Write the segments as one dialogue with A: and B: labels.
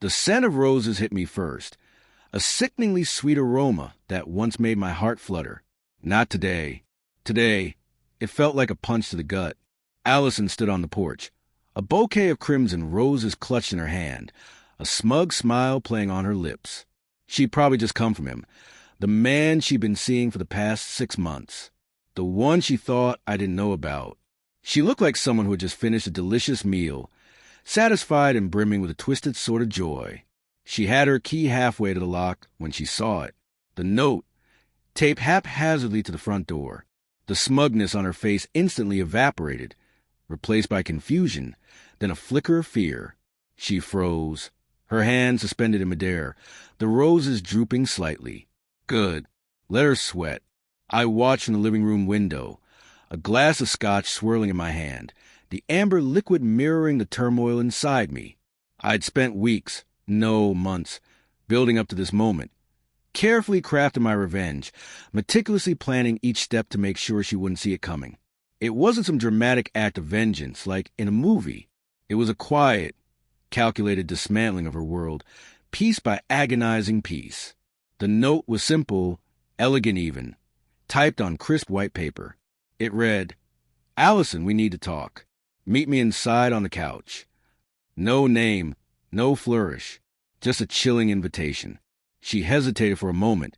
A: The scent of roses hit me first, a sickeningly sweet aroma that once made my heart flutter. Not today. Today, it felt like a punch to the gut. Allison stood on the porch, a bouquet of crimson roses clutched in her hand, a smug smile playing on her lips. She'd probably just come from him, the man she'd been seeing for the past 6 months, the one she thought I didn't know about. She looked like someone who had just finished a delicious meal, satisfied and brimming with a twisted sort of joy. She had her key halfway to the lock when she saw it. The note, taped haphazardly to the front door. The smugness on her face instantly evaporated, replaced by confusion, then a flicker of fear. She froze, her hand suspended in midair, the roses drooping slightly. Good. Let her sweat. I watched from the living room window, a glass of scotch swirling in my hand, the amber liquid mirroring the turmoil inside me. I'd spent weeks, no months, building up to this moment, carefully crafting my revenge, meticulously planning each step to make sure she wouldn't see it coming. It wasn't some dramatic act of vengeance like in a movie. It was a quiet, calculated dismantling of her world, piece by agonizing piece. The note was simple, elegant even, typed on crisp white paper. It read, "Allison, we need to talk. Meet me inside on the couch." No name, no flourish, just a chilling invitation. She hesitated for a moment,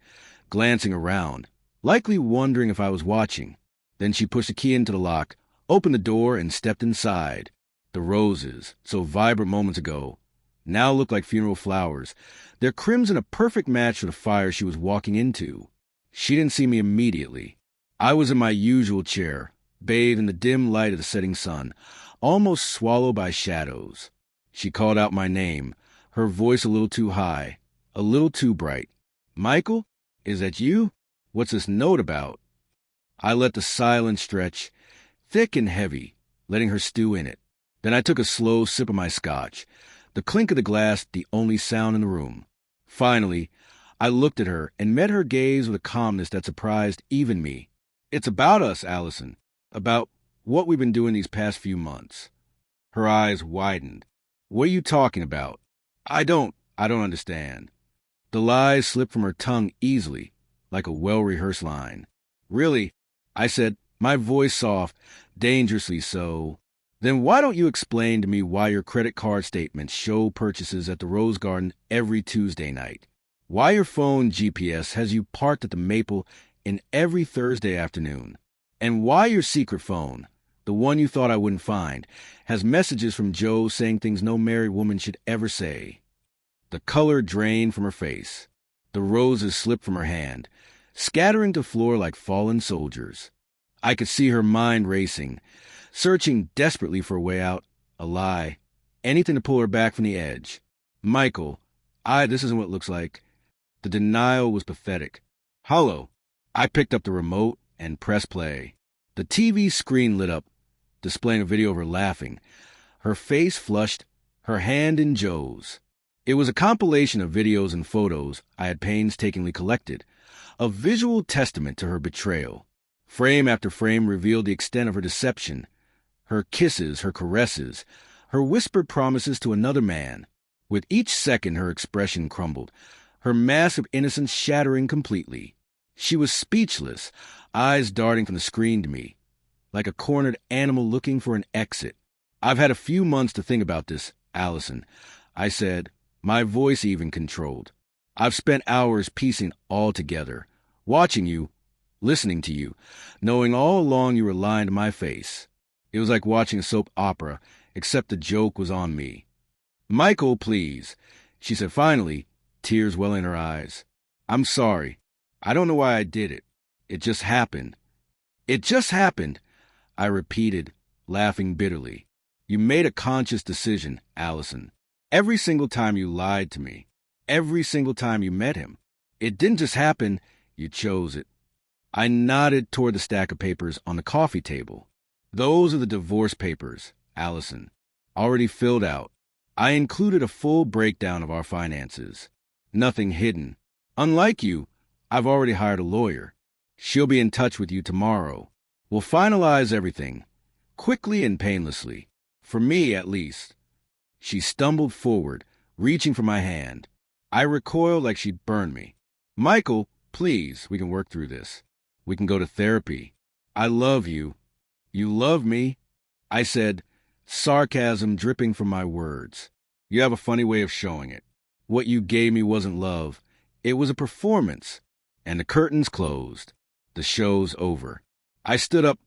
A: glancing around, likely wondering if I was watching. Then she pushed the key into the lock, opened the door, and stepped inside. The roses, so vibrant moments ago, now looked like funeral flowers, their crimson a perfect match for the fire she was walking into. She didn't see me immediately. I was in my usual chair, bathed in the dim light of the setting sun, almost swallowed by shadows. She called out my name, her voice a little too high, a little too bright. "Michael, is that you? What's this note about?" I let the silence stretch, thick and heavy, letting her stew in it. Then I took a slow sip of my scotch, the clink of the glass the only sound in the room. Finally, I looked at her and met her gaze with a calmness that surprised even me. "It's about us, Allison. About what we've been doing these past few months." Her eyes widened. "What are you talking about?" I don't understand." The lies slipped from her tongue easily, like a well-rehearsed line. "Really?" I said, my voice soft, dangerously so. "Then why don't you explain to me why your credit card statements show purchases at the Rose Garden every Tuesday night? Why your phone GPS has you parked at the Maple in every Thursday afternoon? And why your secret phone, the one you thought I wouldn't find, has messages from Joe saying things no married woman should ever say?" The color drained from her face. The roses slipped from her hand, scattering to the floor like fallen soldiers. I could see her mind racing, searching desperately for a way out, a lie, anything to pull her back from the edge. "Michael, this isn't what it looks like." The denial was pathetic. "Hello." I picked up the remote and pressed play. The TV screen lit up, displaying a video of her laughing, her face flushed, her hand in Joe's. It was a compilation of videos and photos I had painstakingly collected, a visual testament to her betrayal. Frame after frame revealed the extent of her deception, her kisses, her caresses, her whispered promises to another man. With each second her expression crumbled, her mask of innocence shattering completely. She was speechless, eyes darting from the screen to me, like a cornered animal looking for an exit. "I've had a few months to think about this, Allison," I said, my voice even controlled. "I've spent hours piecing all together, watching you, listening to you, knowing all along you were lying to my face. It was like watching a soap opera, except the joke was on me." "Michael, please," she said finally, tears welling in her eyes. "I'm sorry. I don't know why I did it. It just happened." "It just happened," I repeated, laughing bitterly. "You made a conscious decision, Allison. Every single time you lied to me, every single time you met him. It didn't just happen, you chose it." I nodded toward the stack of papers on the coffee table. "Those are the divorce papers, Allison, already filled out. I included a full breakdown of our finances. Nothing hidden. Unlike you, I've already hired a lawyer. She'll be in touch with you tomorrow. We'll finalize everything, quickly and painlessly. For me, at least." She stumbled forward, reaching for my hand. I recoiled like she'd burned me. Michael, please, we can work through this. We can go to therapy. I love you. You love me, I said, sarcasm dripping from my words. You have a funny way of showing it. What you gave me wasn't love. It was a performance. And the curtains closed. The show's over. I stood up,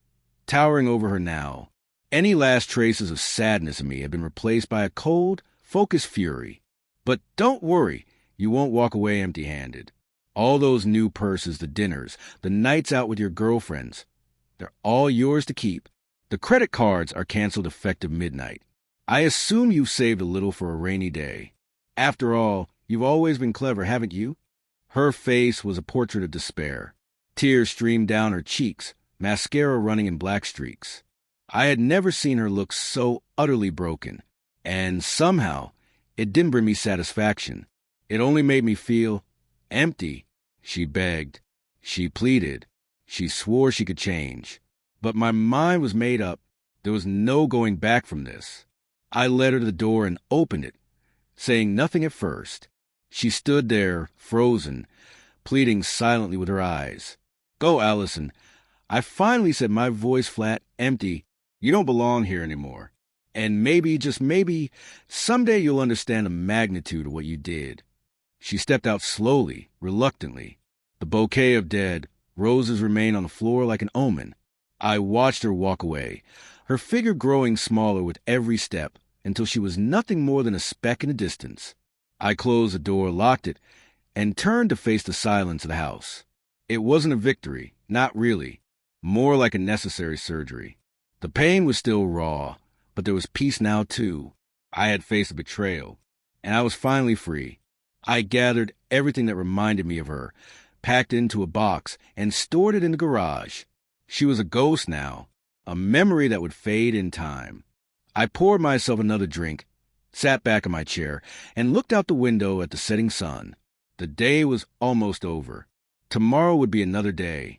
A: towering over her now. Any last traces of sadness in me had been replaced by a cold, focused fury. But don't worry, you won't walk away empty-handed. All those new purses, the dinners, the nights out with your girlfriends, they're all yours to keep. The credit cards are canceled effective midnight. I assume you've saved a little for a rainy day. After all, you've always been clever, haven't you? Her face was a portrait of despair. Tears streamed down her cheeks, mascara running in black streaks. I had never seen her look so utterly broken, and somehow it didn't bring me satisfaction. It only made me feel empty. She begged. She pleaded. She swore she could change. But my mind was made up. There was no going back from this. I led her to the door and opened it, saying nothing at first. She stood there, frozen, pleading silently with her eyes. Go, Allison. I finally said, my voice flat, empty. You don't belong here anymore. And maybe, just maybe, someday you'll understand the magnitude of what you did. She stepped out slowly, reluctantly. The bouquet of dead roses remained on the floor like an omen. I watched her walk away, her figure growing smaller with every step until she was nothing more than a speck in the distance. I closed the door, locked it, and turned to face the silence of the house. It wasn't a victory, not really, more like a necessary surgery. The pain was still raw, but there was peace now, too. I had faced a betrayal, and I was finally free. I gathered everything that reminded me of her, packed it into a box, and stored it in the garage. She was a ghost now, a memory that would fade in time. I poured myself another drink, sat back in my chair, and looked out the window at the setting sun. The day was almost over. Tomorrow would be another day.